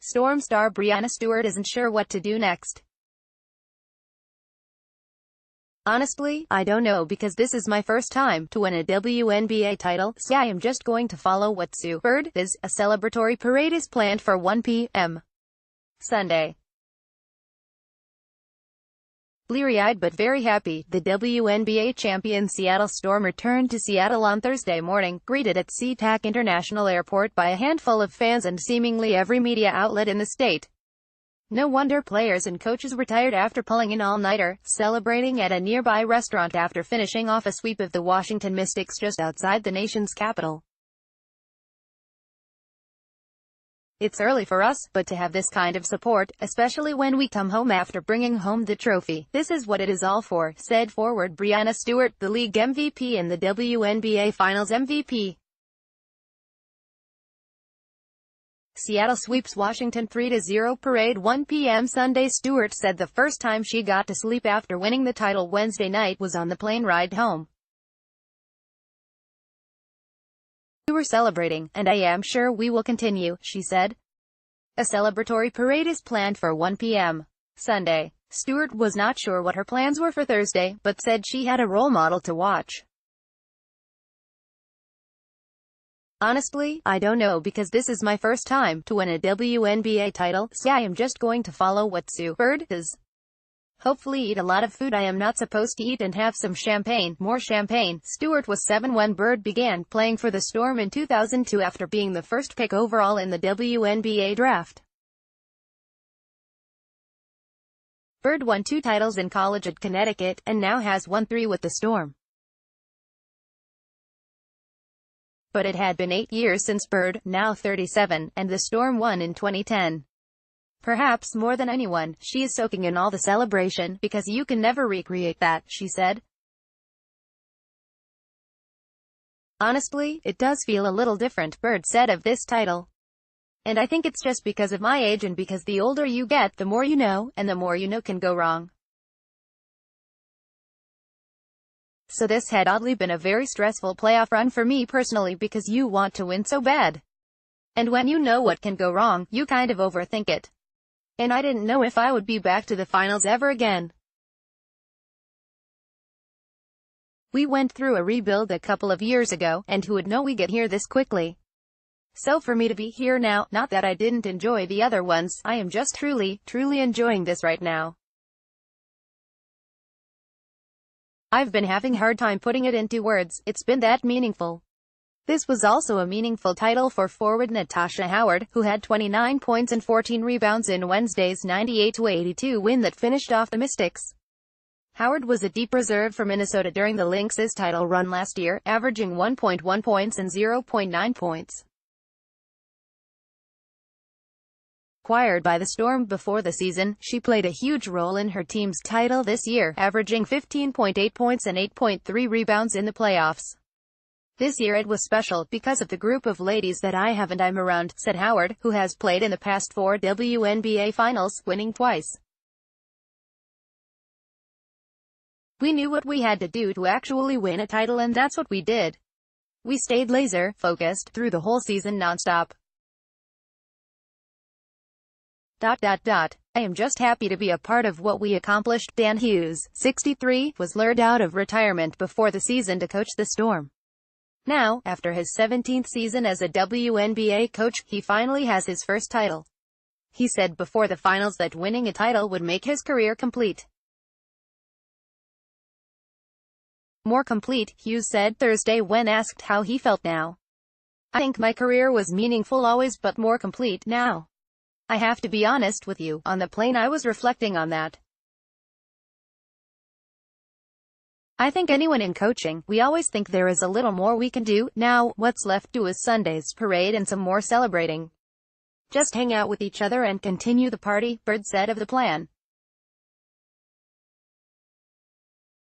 Storm star Breanna Stewart isn't sure what to do next. Honestly, I don't know because this is my first time to win a WNBA title, so I am just going to follow what Sue Bird is. A celebratory parade is planned for 1 p.m. Sunday. Bleary-eyed but very happy, the WNBA champion Seattle Storm returned to Seattle on Thursday morning, greeted at SeaTac International Airport by a handful of fans and seemingly every media outlet in the state. No wonder players and coaches were tired after pulling an all-nighter, celebrating at a nearby restaurant after finishing off a sweep of the Washington Mystics just outside the nation's capital. It's early for us, but to have this kind of support, especially when we come home after bringing home the trophy, this is what it is all for, said forward Breanna Stewart, the league MVP and the WNBA Finals MVP. Seattle sweeps Washington 3-0 parade 1 p.m. Sunday. Stewart said the first time she got to sleep after winning the title Wednesday night was on the plane ride home. "We were celebrating, and I am sure we will continue," she said. A celebratory parade is planned for 1 p.m. Sunday. Stewart was not sure what her plans were for Thursday, but said she had a role model to watch. "Honestly, I don't know because this is my first time to win a WNBA title, so I am just going to follow what Sue Bird does. Hopefully eat a lot of food I am not supposed to eat and have some champagne, more champagne." Stewart was 7 when Bird began playing for the Storm in 2002 after being the first pick overall in the WNBA draft. Bird won 2 titles in college at Connecticut, and now has won 3 with the Storm. But it had been 8 years since Bird, now 37, and the Storm won in 2010. "Perhaps more than anyone, she is soaking in all the celebration, because you can never recreate that," she said. "Honestly, it does feel a little different," Bird said of this title. "And I think it's just because of my age and because the older you get, the more you know, and the more you know can go wrong. So this had oddly been a very stressful playoff run for me personally because you want to win so bad. And when you know what can go wrong, you kind of overthink it. And I didn't know if I would be back to the finals ever again. We went through a rebuild a couple of years ago, and who would know we get here this quickly? So for me to be here now, not that I didn't enjoy the other ones, I am just truly enjoying this right now. I've been having a hard time putting it into words, it's been that meaningful." This was also a meaningful title for forward Natasha Howard, who had 29 points and 14 rebounds in Wednesday's 98-82 win that finished off the Mystics. Howard was a deep reserve for Minnesota during the Lynx' title run last year, averaging 1.1 points and 0.9 points. Acquired by the Storm before the season, she played a huge role in her team's title this year, averaging 15.8 points and 8.3 rebounds in the playoffs. "This year it was special, because of the group of ladies that I have and I'm around," said Howard, who has played in the past 4 WNBA finals, winning twice. "We knew what we had to do to actually win a title and that's what we did. We stayed laser-focused through the whole season nonstop. I am just happy to be a part of what we accomplished." Dan Hughes, 63, was lured out of retirement before the season to coach the Storm. Now, after his 17th season as a WNBA coach, he finally has his first title. He said before the finals that winning a title would make his career complete. More complete, Hughes said Thursday when asked how he felt now. "I think my career was meaningful always but more complete now. I have to be honest with you, on the plane I was reflecting on that. I think anyone in coaching, we always think there is a little more we can do. Now, what's left to is Sunday's parade and some more celebrating. Just hang out with each other and continue the party," Bird said of the plan.